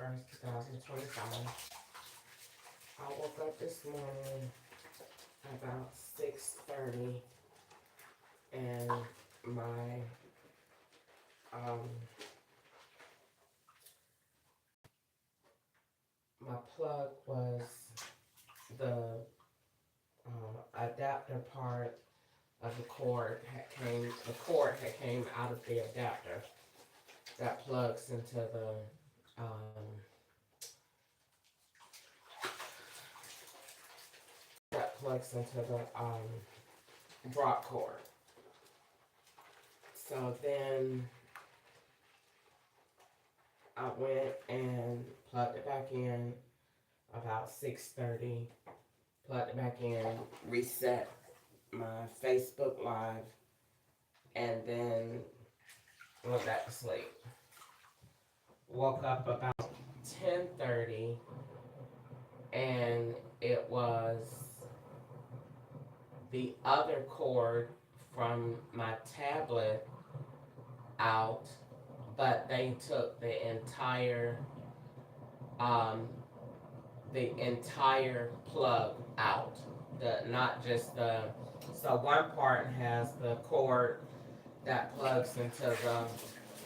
1st, 2025. I woke up this morning about 6:30 and my um my plug was the adapter part of the cord had came out of the adapter that plugs into the um, drop cord. So then I went and plugged it back in about 6:30. Plugged it back in, reset my Facebook Live, and then went back to sleep. Woke up about 10:30, and it was the other cord from my tablet out, but they took um, the entire plug out. Not just the so one part has the cord that plugs into the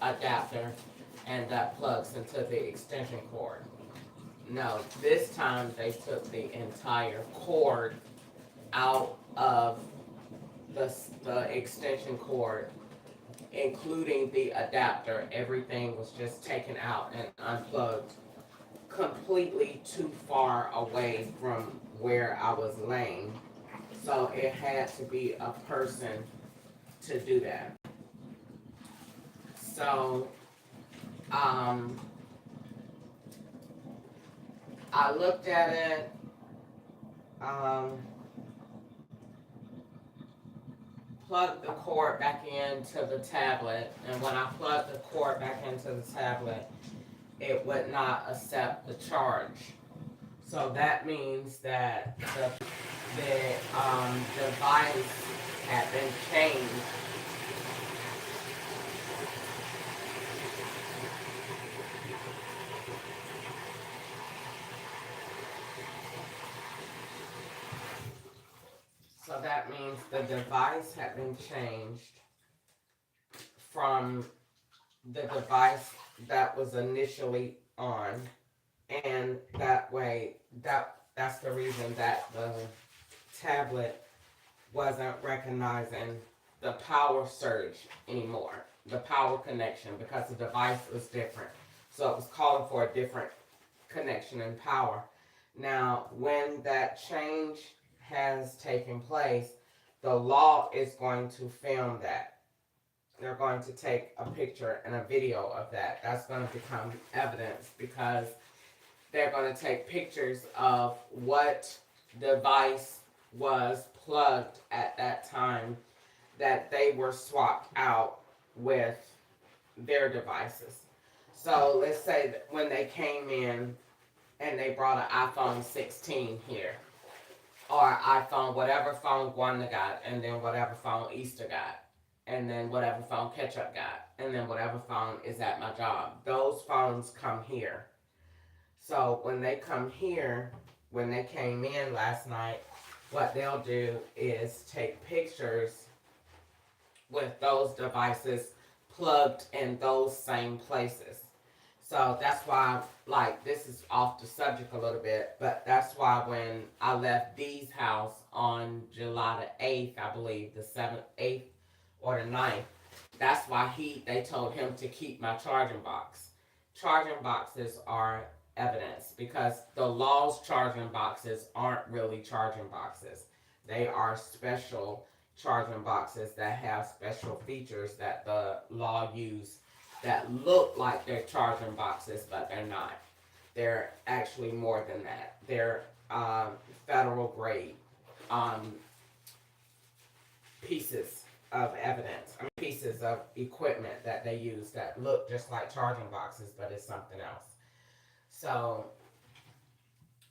adapter and that plugs into the extension cord. No, this time they took the entire cord out of the extension cord, including the adapter. Everything was just taken out and unplugged completely too far away from where I was laying. So it had to be a person to do that. So I looked at it, um, plugged the cord back into the tablet, and when I plugged the cord back into the tablet, it would not accept the charge. So that means that the device had been changed. So that means the device had been changed from the device that was initially on, and that way that's the reason that the tablet wasn't recognizing the power surge anymore, the power connection, because the device was different. So it was calling for a different connection and power. Now, when that change has taken place, the law is going to film that. They're going to take a picture and a video of that. That's going to become evidence because they're going to take pictures of what device was plugged at that time that they were swapped out with their devices. So let's say that when they came in and they brought an iPhone 16 here, or iPhone, whatever phone Gwanda got, and then whatever phone Easter got, and then whatever phone Ketchup got, and then whatever phone is at my job. Those phones come here. So when they come here, when they came in last night, what they'll do is take pictures with those devices plugged in those same places. So that's why, like, this is off the subject a little bit, but that's why when I left Dee's house on July the 8th, I believe, the 7th, 8th, or the 9th, that's why they told him to keep my charging box. Charging boxes are evidence because the law's charging boxes aren't really charging boxes. They are special charging boxes that have special features that the law use that look like they're charging boxes, but they're not. They're actually more than that. They're federal grade pieces of evidence. Pieces of equipment that they use that look just like charging boxes, but it's something else. So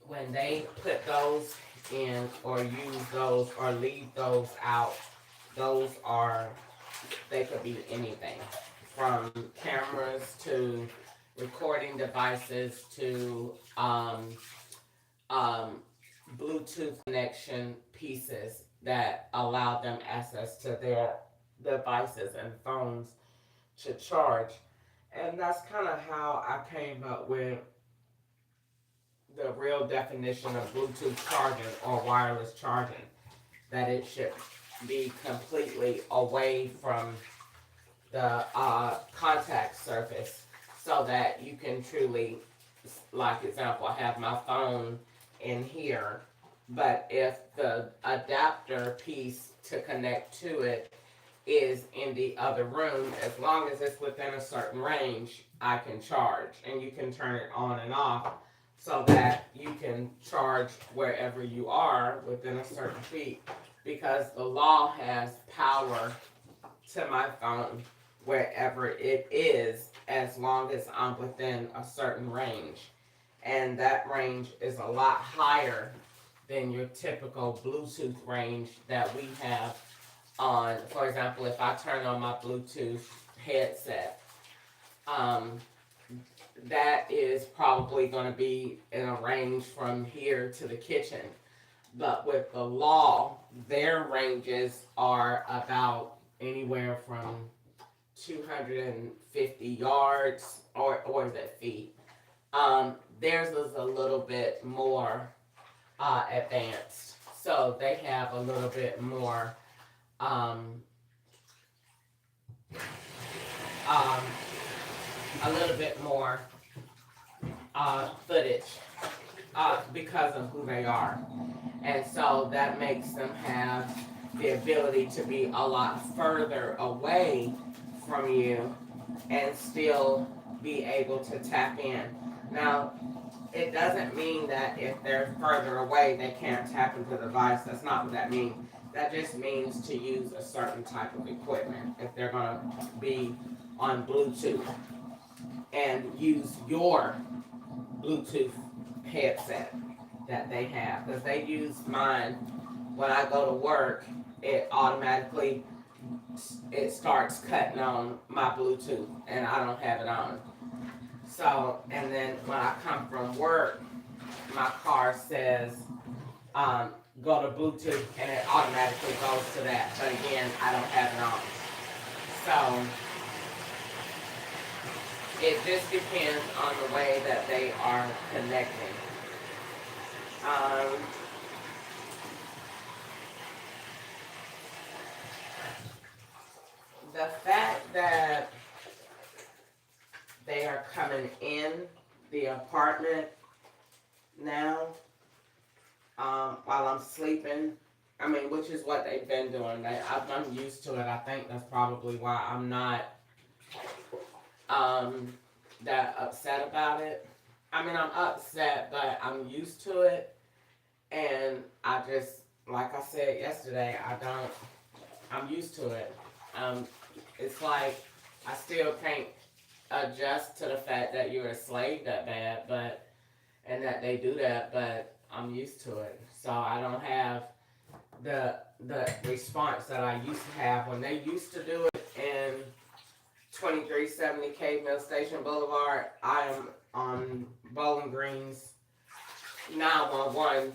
when they put those in or use those or leave those out, they could be anything from cameras to recording devices to um, Bluetooth connection pieces that allow them access to their devices and phones to charge. And that's kind of how I came up with the real definition of Bluetooth charging or wireless charging, that it should be completely away from the contact surface so that you can truly, like example, I have my phone in here, but if the adapter piece to connect to it is in the other room, as long as it's within a certain range, I can charge. And you can turn it on and off so that you can charge wherever you are within a certain feet, because the law has power to my phone wherever it is as long as I'm within a certain range. And that range is a lot higher than your typical Bluetooth range that we have on. For example, if I turn on my Bluetooth headset, um, that is probably going to be in a range from here to the kitchen. But with the law, their ranges are about anywhere from 250 yards, or is it feet? Theirs is a little bit more advanced. So they have a little bit more um, um, a little bit more footage because of who they are. And so that makes them have the ability to be a lot further away from you and still be able to tap in. Now, it doesn't mean that if they're further away, they can't tap into the device. That's not what that means. That just means to use a certain type of equipment if they're going to be on Bluetooth and use your Bluetooth headset that they have. Because they use mine when I go to work, it automatically it starts cutting on my Bluetooth and I don't have it on. So, and then when I come from work, my car says go to Bluetooth and it automatically goes to that. But again, I don't have it on. So it just depends on the way that they are connecting. Um, the fact that they are coming in the apartment now while I'm sleeping, I mean, which is what they've been doing. I'm used to it. I think that's probably why I'm not that upset about it. I mean, I'm upset, but I'm used to it. And I just, like I said yesterday, I'm used to it. Um, it's like I still can't adjust to the fact that you're a slave that bad, but, and that they do that, but I'm used to it. So I don't have the response that I used to have when they used to do it in 2370 Mill Station Boulevard. I am on Bowling Green's 911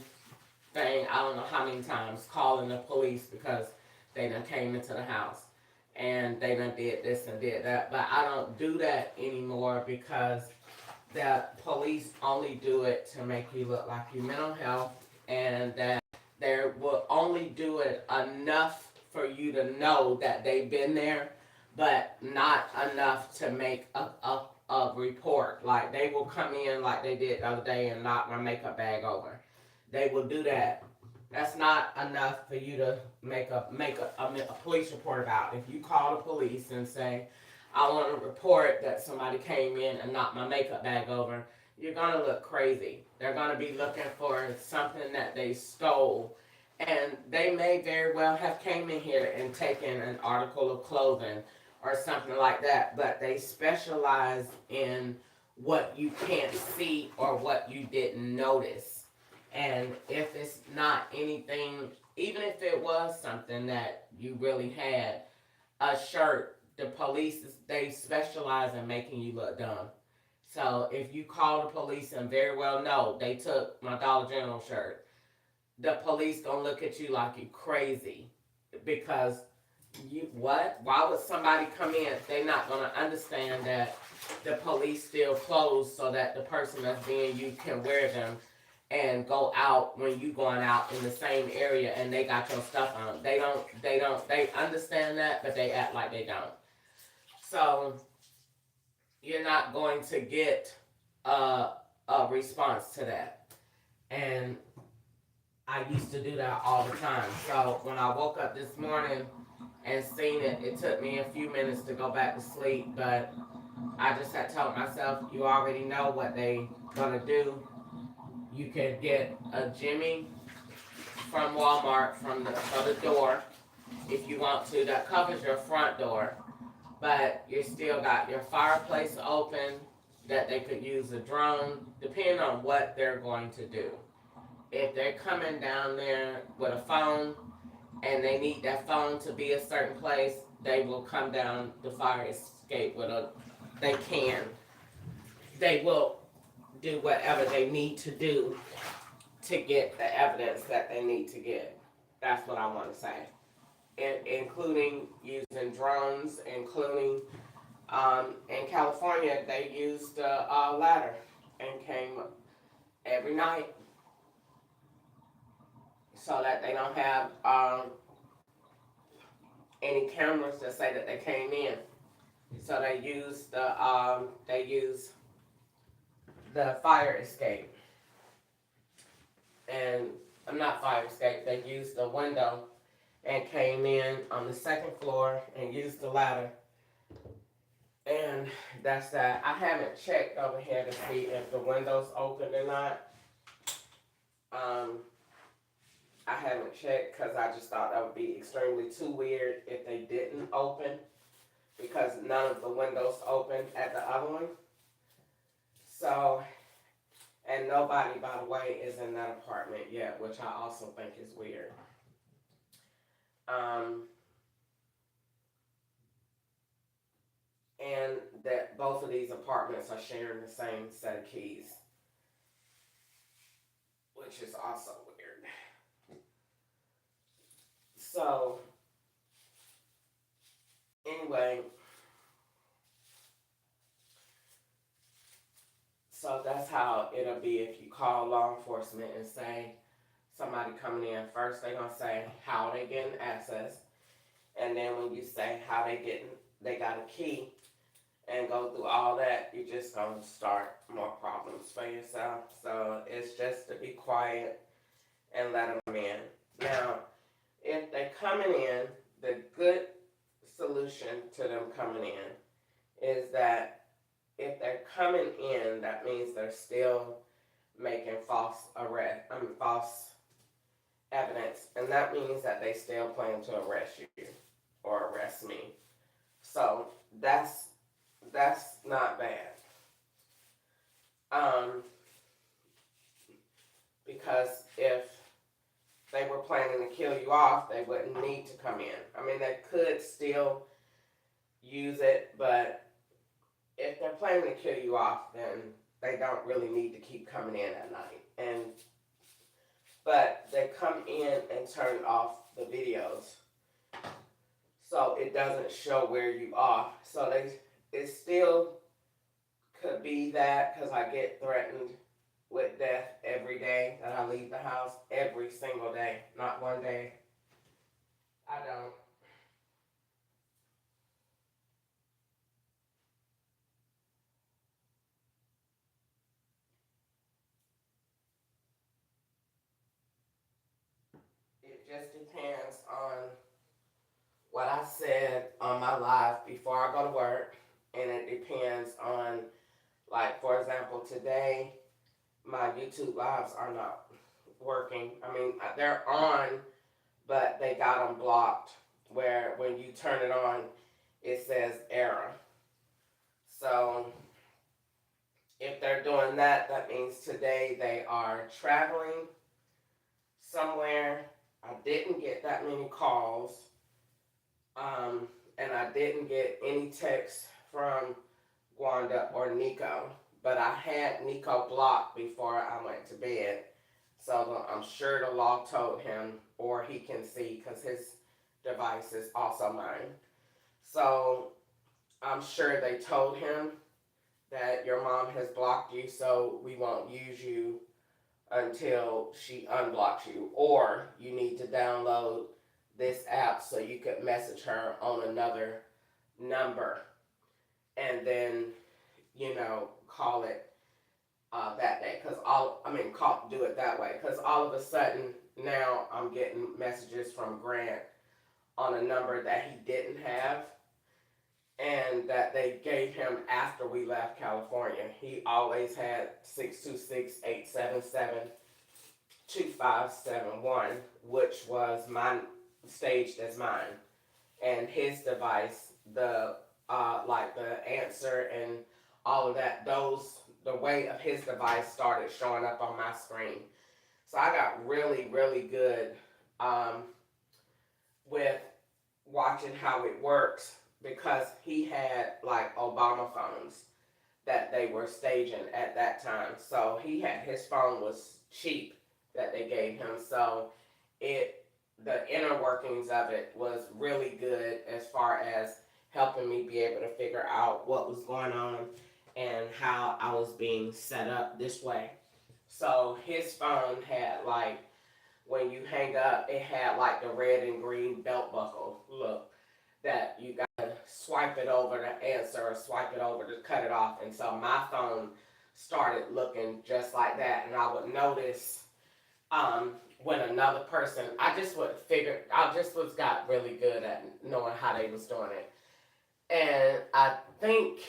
thing, I don't know how many times, calling the police because they done came into the house and they done did this and did that. But I don't do that anymore because the police only do it to make you look like your mental health, and that they will only do it enough for you to know that they've been there, but not enough to make a report. Like they will come in like they did the other day and knock my makeup bag over. They will do that. That's not enough for you to make a police report about. If you call the police and say, I want to report that somebody came in and knocked my makeup bag over, you're going to look crazy. They're going to be looking for something that they stole. And they may very well have came in here and taken an article of clothing or something like that, but they specialize in what you can't see or what you didn't notice. And if it's not anything, even if it was something that you really had, a shirt, the police, they specialize in making you look dumb. So if you call the police and very well know they took my Dollar General shirt, the police gonna look at you like you crazy because you what? Why would somebody come in? They not gonna understand that the police still closed so that the person that's being you can wear them and go out when you going out in the same area and they got your stuff on. They understand that, but they act like they don't. So you're not going to get a response to that. And I used to do that all the time. So when I woke up this morning and seen it, it took me a few minutes to go back to sleep, but I just had told myself, you already know what they gonna do. You can get a Jimmy from Walmart from the door if you want to. That covers your front door, but you still got your fireplace open that they could use a drone, depending on what they're going to do. If they're coming down there with a phone and they need that phone to be a certain place, they will come down the fire escape with a. They can. They will do whatever they need to do to get the evidence that they need to get. That's what I want to say. Including using drones, including in California, they used a ladder and came every night so that they don't have any cameras that say that they came in. So they use the fire escape, and I'm not fire escape. They used the window and came in on the second floor and used the ladder. And that's that. I haven't checked over here to see if the window's open or not. Um, I haven't checked because I just thought that would be extremely too weird if they didn't open because none of the windows opened at the other one. So, and nobody, by the way, is in that apartment yet, which I also think is weird. Um, and that both of these apartments are sharing the same set of keys, which is also weird. So, anyway, so that's how it'll be if you call law enforcement and say somebody coming in. First, they're gonna say how they getting access, and then when you say how they got a key, and go through all that, you're just gonna start more problems for yourself. So it's just to be quiet and let them in. Now, if they're coming in, the good solution to them coming in is that if they're coming in, that means they're still making false evidence, and that means that they still plan to arrest you or arrest me. So that's not bad. Um, because if they were planning to kill you off, they wouldn't need to come in. I mean, they could still use it, but if they're planning to kill you off, then they don't really need to keep coming in at night. But they come in and turn off the videos, so it doesn't show where you are. So it still could be that because I get threatened with death every day that I leave the house, every single day, not one day. I don't. It just depends on what I said on my live before I go to work, and it depends on, like, for example, today my YouTube lives are not working. I mean, they're on, but they got them blocked where when you turn it on, it says error. So if they're doing that, that means today they are traveling somewhere. I didn't get that many calls, and I didn't get any texts from Gwanda or Nico. but I had Nico blocked before I went to bed. So I'm sure the law told him, or he can see because his device is also mine. So I'm sure they told him that your mom has blocked you, so we won't use you until she unblocks you, or you need to download this app so you could message her on another number and then call it that day. Because do it that way. Because all of a sudden now I'm getting messages from Grant on a number that he didn't have and that they gave him after we left California. He always had 626-877-2571, which was mine, staged as mine. And his device, the answer and all of that, the way of his device started showing up on my screen. So I got really, really good um, with watching how it works because he had like Obama phones that they were staging at that time. So his phone was cheap that they gave him. So it the inner workings of it was really good as far as helping me be able to figure out what was going on and how I was being set up this way. So his phone had like when you hang up, it had like the red and green belt buckle look that you gotta swipe it over to answer or swipe it over to cut it off. And so my phone started looking just like that, and I would notice when another person, I just was got really good at knowing how they was doing it, and I think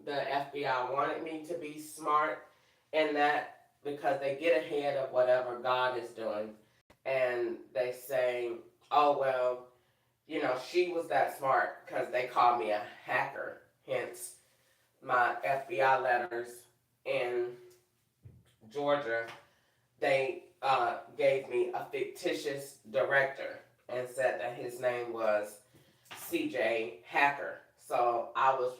the FBI wanted me to be smart in that because they get ahead of whatever God is doing, and they say, "Oh well, she was that smart because they called me a hacker." Hence, my FBI letters in Georgia, they gave me a fictitious director and said that his name was CJ Hacker. So I was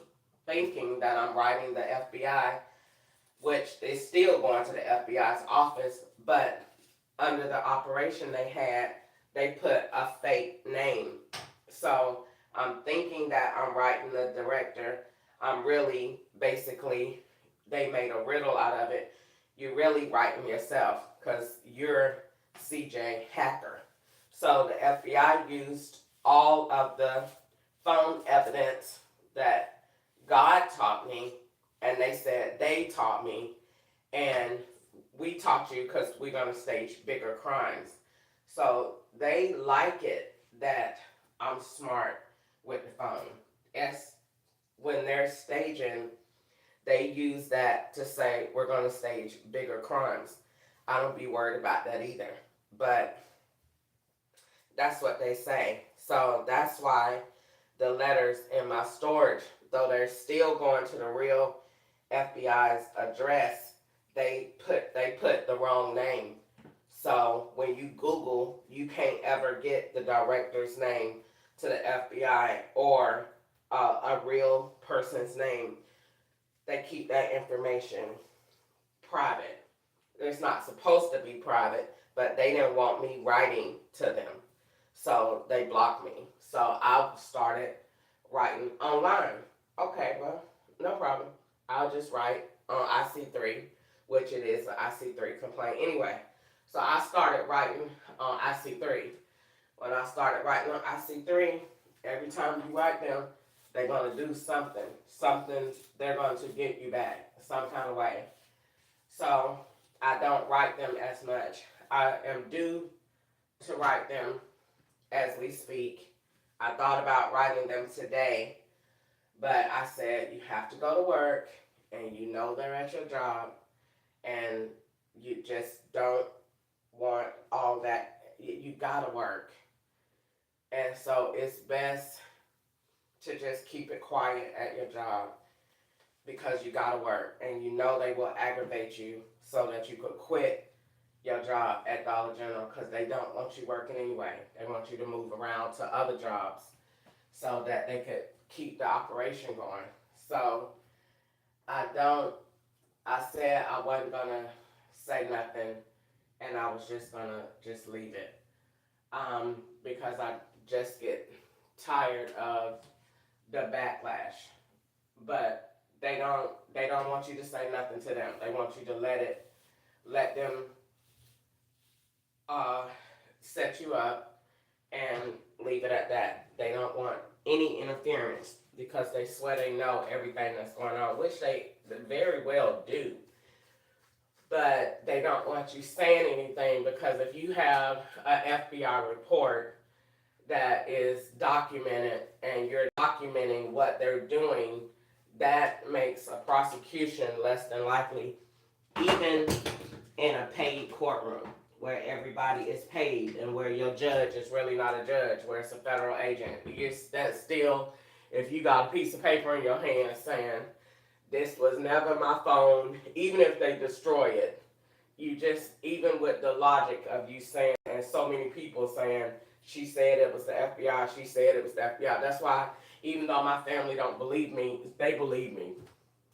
thinking that I'm writing the FBI, which is still going to the FBI's office, but under the operation they had, they put a fake name. So I'm thinking that I'm writing the director. I'm really basically, they made a riddle out of it. You're really writing yourself because you're CJ Hacker. So the FBI used all of the phone evidence that God taught me, and they said they taught me, and we taught you because we're going to stage bigger crimes. So they like it that I'm smart with the phone. As when they're staging, they use that to say we're going to stage bigger crimes. I don't be worried about that either. But that's what they say. So that's why the letters in my storage, though they're still going to the real FBI's address, they put the wrong name. So when you Google, you can't ever get the director's name to the FBI or a real person's name. They keep that information private. It's not supposed to be private, but they didn't want me writing to them. So they blocked me. So I started writing online. Okay, well, no problem. I'll just write on IC3, which it is an IC3 complaint anyway. So I started writing on IC3. When I started writing on IC3, every time you write them, they're going to do something. Something they're going to get you back some kind of way. So I don't write them as much. I am due to write them as we speak. I thought about writing them today, but I said you have to go to work and you know they're at your job and you just don't want all that. You gotta work. And so it's best to just keep it quiet at your job because you gotta work and you know they will aggravate you so that you could quit your job at Dollar General because they don't want you working anyway. They want you to move around to other jobs so that they could keep the operation going. So I don't I said I wasn't gonna say nothing, and I was just gonna just leave it. Because I just get tired of the backlash. But they don't want you to say nothing to them. They want you to let them uh, set you up and leave it at that. They don't want any interference because they swear they know everything that's going on, which they very well do. But they don't want you saying anything because if you have an FBI report that is documented and you're documenting what they're doing, that makes a prosecution less than likely, even in a paid courtroom where everybody is paid and where your judge is really not a judge, where it's a federal agent. That's still, if you got a piece of paper in your hand saying, this was never my phone, even if they destroy it, you just, even with the logic of you saying, and so many people saying, she said it was the FBI, she said it was the FBI. That's why, even though my family don't believe me, they believe me.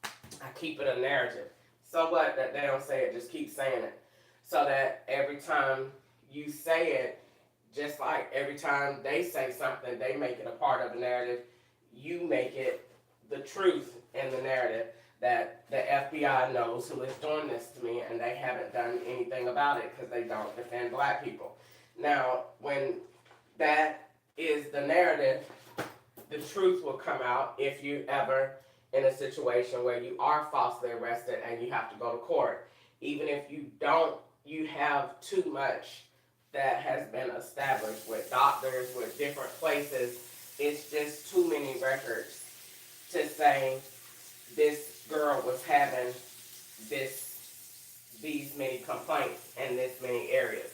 I keep it a narrative. So what that they don't say it, just keep saying it. So that every time you say it, just like every time they say something, they make it a part of the narrative, you make it the truth in the narrative that the FBI knows who is doing this to me and they haven't done anything about it because they don't defend black people. Now, when that is the narrative, the truth will come out if you ever in a situation where you are falsely arrested and you have to go to court. Even if you don't, you have too much that has been established with doctors, with different places. It's just too many records to say this girl was having these many complaints in this many areas.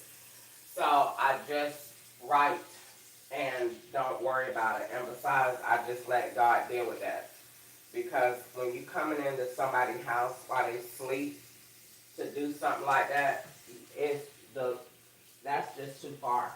So I just write and don't worry about it. And besides, I just let God deal with that. Because when you coming into somebody's house while they sleep to do something like that, it's the that's just too far.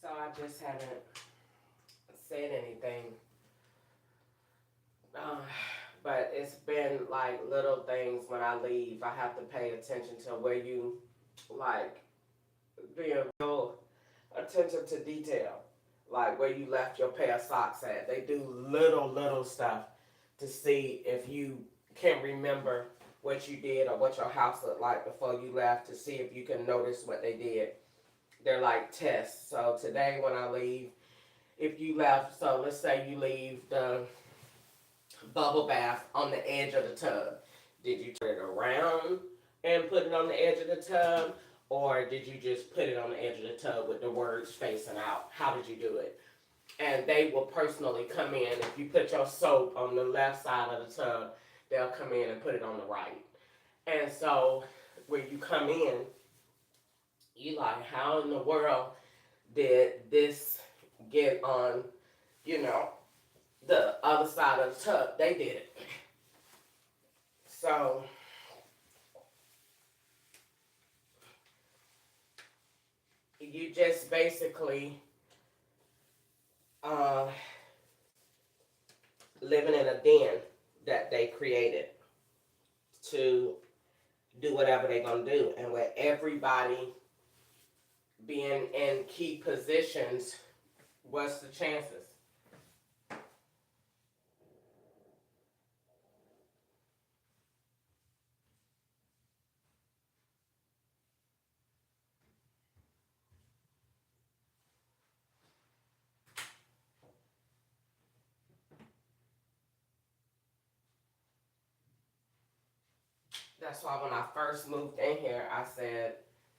So I just haven't said anything. Uh, but it's been like little things when I leave. I have to pay attention to where you like being real attention to detail. Like where you left your pair of socks at. They do little stuff to see if you can remember what you did or what your house looked like before you left to see if you can notice what they did. They're like tests. So today when I leave, if you left, so let's say you leave the bubble bath on the edge of the tub. Did you turn it around and put it on the edge of the tub? Or did you just put it on the edge of the tub with the words facing out? How did you do it? And they will personally come in. If you put your soap on the left side of the tub, they'll come in and put it on the right. And so when you come in, you like, how in the world did this get on, you know, the other side of the tub? They did it. So you just basically uh, living in a den that they created to do whatever they're gonna do, and with everybody being in key positions, what's the chances? That's why when I first moved in here, I said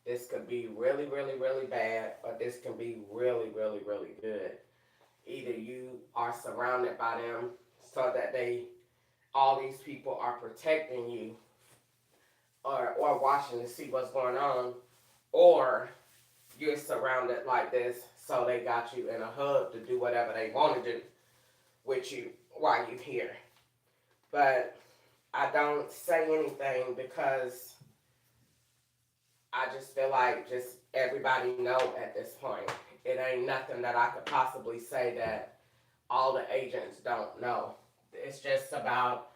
this could be really, really, really bad, or this can be really, really, really good. Either you are surrounded by them so that all these people are protecting you, or watching to see what's going on, or you're surrounded like this so they got you in a hub to do whatever they want to do with you while you're here. But I don't say anything because I just feel like just everybody know at this point. It ain't nothing that I could possibly say that all the agents don't know. It's just about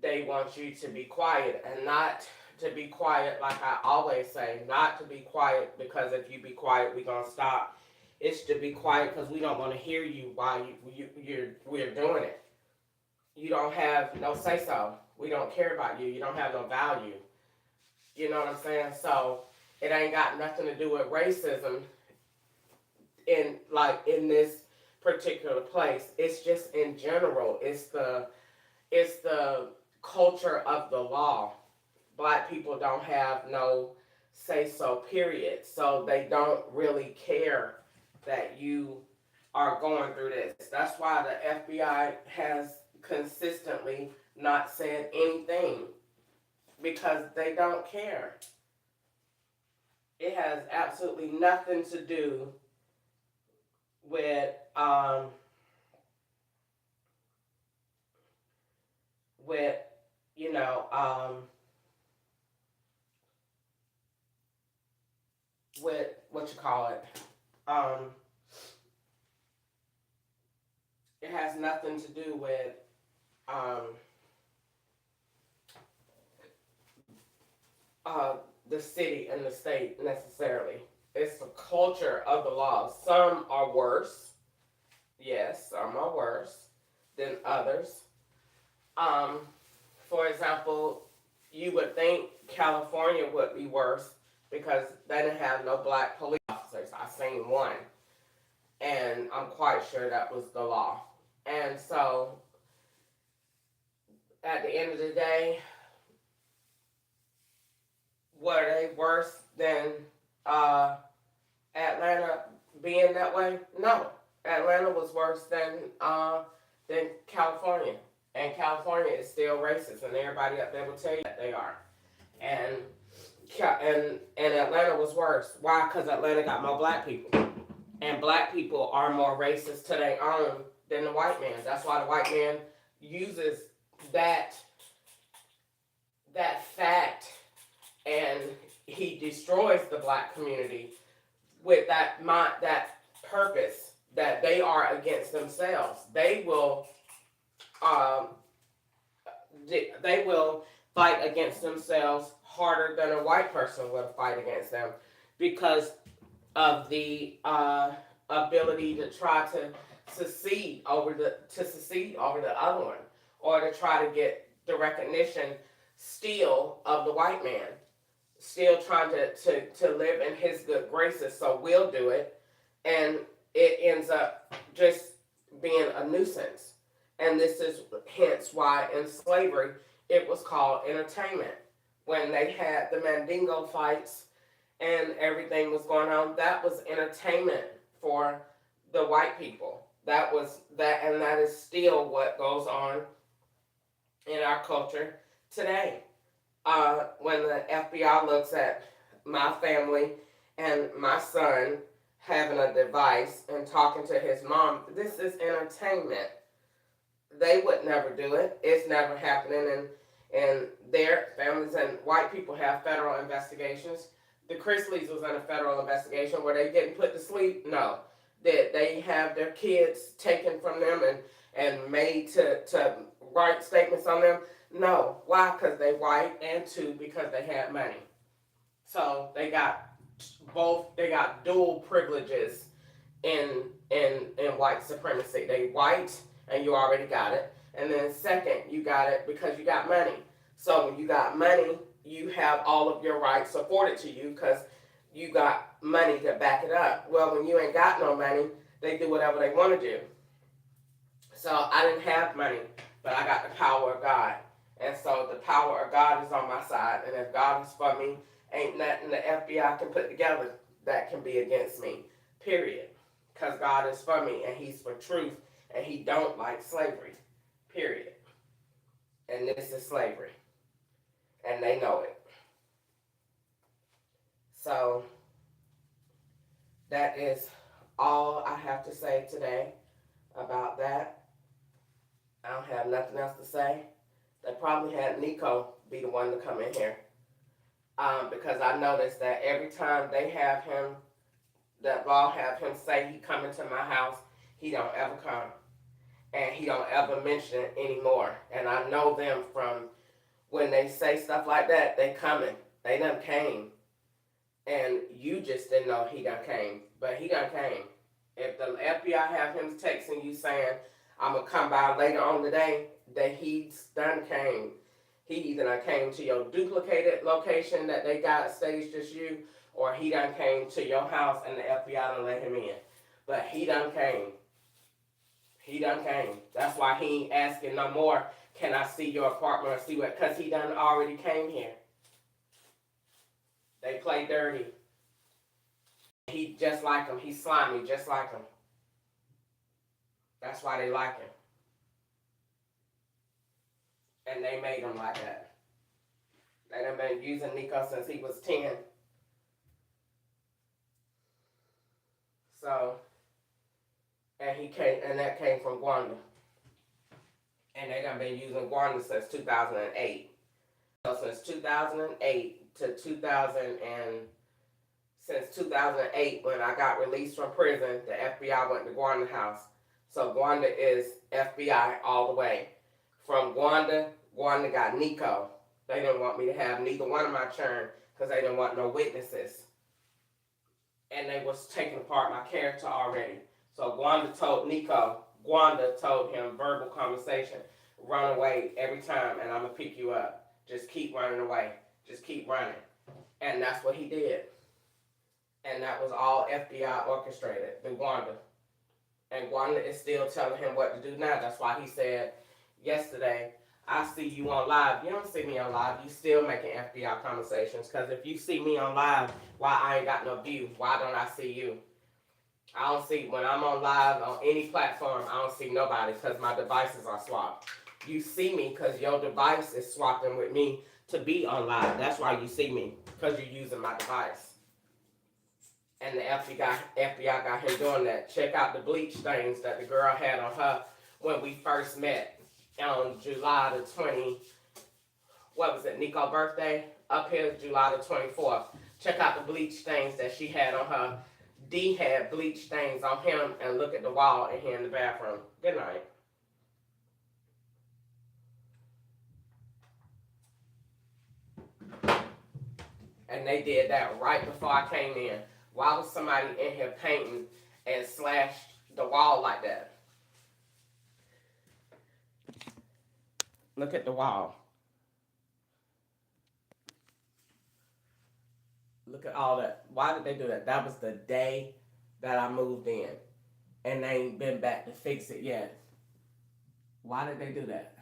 they want you to be quiet, and not to be quiet like I always say, not to be quiet because if you be quiet we gonna stop. It's to be quiet because we don't want to hear you while we're doing it. You don't have no say so. We don't care about you. You don't have no value. You know what I'm saying? So it ain't got nothing to do with racism in this particular place. It's just in general. It's the culture of the law. Black people don't have no say so, period. So they don't really care that you are going through this. That's why the FBI has consistently not said anything, because they don't care. It has absolutely nothing to do with with you know with what you call it. Um, it has nothing to do with um, uh, the city and the state necessarily. It's the culture of the law. Some are worse. Yes, some are worse than others. Um, for example, you would think California would be worse because they didn't have no black police officers. I seen one, and I'm quite sure that was the law. And so, at the end of the day, were they worse than uh, Atlanta being that way? No, Atlanta was worse than California, and California is still racist, and everybody up there will tell you that they are. And and Atlanta was worse. Why? Because Atlanta got more black people, and black people are more racist to their own than the white man. That's why the white man uses that that fact, and he destroys the black community with that purpose that they are against themselves. Um, they will fight against themselves harder than a white person would fight against them because of the ability to try to secede over the other one, or to try to get the recognition still of the white man. still trying to live in his good graces, so we'll do it. And it ends up just being a nuisance. And this is hence why in slavery it was called entertainment. When they had the Mandingo fights and everything was going on, that was entertainment for the white people. That was that, and that is still what goes on in our culture today. When the FBI looks at my family and my son having a device and talking to his mom, this is entertainment. They would never do it. It's never happening. And their families and white people have federal investigations. The Chrisleys was in a federal investigation. Were they getting put to sleep? No. Did they have their kids taken from them and made to write statements on them? No. Why? Because they white, and two, because they had money. So they got both. They got dual privileges in white supremacy. They white, and you already got it. And then second, you got it because you got money. So when you got money, you have all of your rights afforded to you because you got money to back it up. Well, when you ain't got no money, they do whatever they want to do. So I didn't have money, but I got the power of God. And so the power of God is on my side. And if God is for me, ain't nothing the FBI can put together that can be against me. Period. Because God is for me and he's for truth and he don't like slavery. Period. And this is slavery. And they know it. So that is all I have to say today about that. I don't have nothing else to say. They probably had Nico be the one to come in here. Because I noticed that every time they have him, that law have him say he coming to my house, he don't ever come. And he don't ever mention it anymore. And I know them from when they say stuff like that, they coming. They done came. And you just didn't know he done came. But he done came. If the FBI have him texting you saying, I'm going to come by later on today, that he's done came. He either done came to your duplicated location that they got staged as you, or he done came to your house and the FBI done let him in. But he done came. He done came. That's why he ain't asking no more, can I see your apartment or see what, because he done already came here. They play dirty. He just like him. He's slimy just like him. That's why they like him. And they made him like that. They done been using Nico since he was 10. So, and he came, and that came from Gwanda. And they done been using Gwanda since 2008. So since 2008 to 2000 and since 2008 when I got released from prison, the FBI went to Gwanda house. So Gwanda is FBI all the way. From Gwanda, Gwanda got Nico. They didn't want me to have neither one of my children because they didn't want no witnesses. And they was taking apart my character already. So Gwanda told Nico, Gwanda told him verbal conversation, run away every time and I'm going to pick you up. Just keep running away. Just keep running. And that's what he did. And that was all FBI orchestrated through Gwanda. And Gwanda is still telling him what to do now. That's why he said yesterday, I see you on live. You don't see me on live. You still making FBI conversations. Because if you see me on live, why I ain't got no view? Why don't I see you? I don't see, when I'm on live on any platform, I don't see nobody because my devices are swapped. You see me because your device is swapping with me to be on live. That's why you see me, because you're using my device. And the FBI got him doing that. Check out the bleach stains that the girl had on her when we first met on July the 20, what was it, Nico's birthday? Up here, July the 24th. Check out the bleach stains that she had on her. D had bleach stains on him, and look at the wall in here in the bathroom. Good night. And they did that right before I came in. Why was somebody in here painting and slashed the wall like that? Look at the wall. Look at all that. Why did they do that? That was the day that I moved in. And they ain't been back to fix it yet. Why did they do that?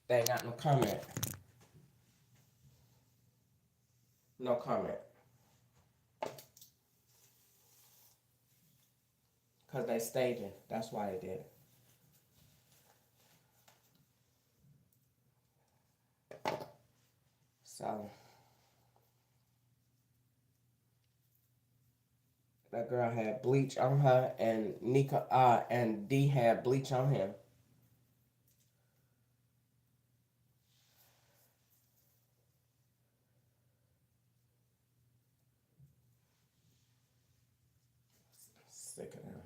They ain't got no comment. No comment. Because they staging. That's why they did it. So that girl had bleach on her, and Nika and D had bleach on him. Sick of them.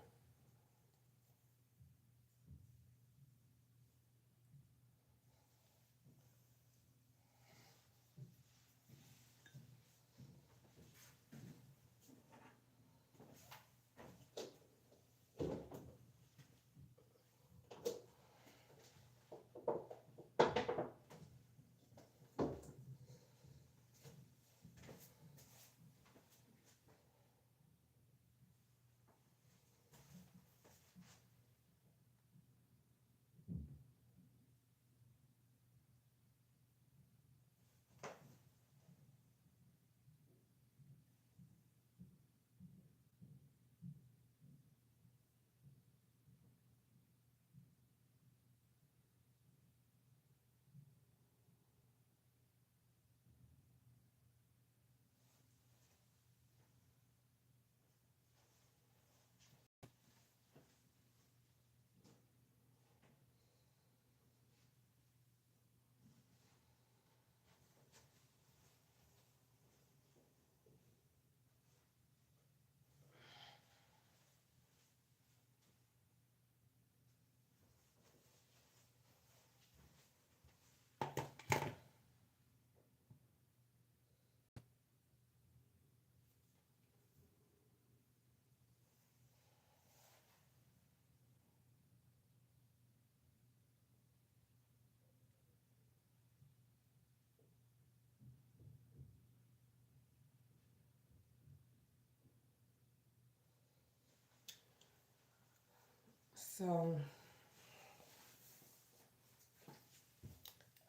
So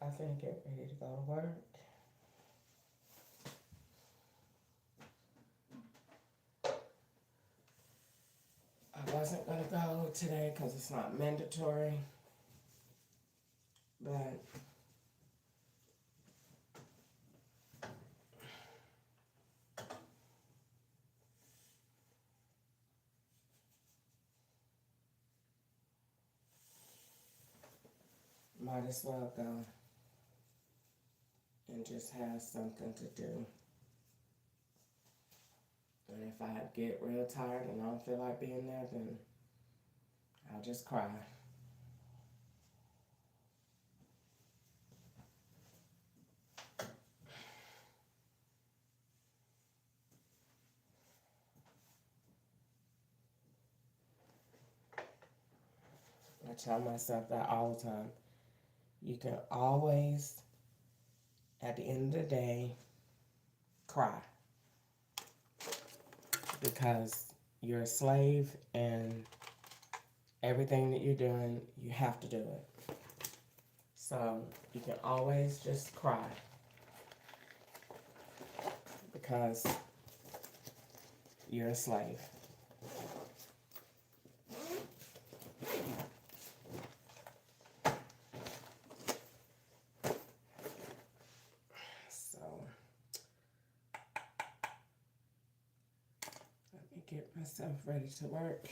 I think get ready to go to work. I wasn't gonna go today because it's not mandatory, but might as well go and just have something to do. And if I get real tired and I don't feel like being there, then I'll just cry. I tell myself that all the time. You can always, at the end of the day, cry. Because you're a slave and everything that you're doing, you have to do it. So you can always just cry. Because you're a slave. So let me get myself ready to work.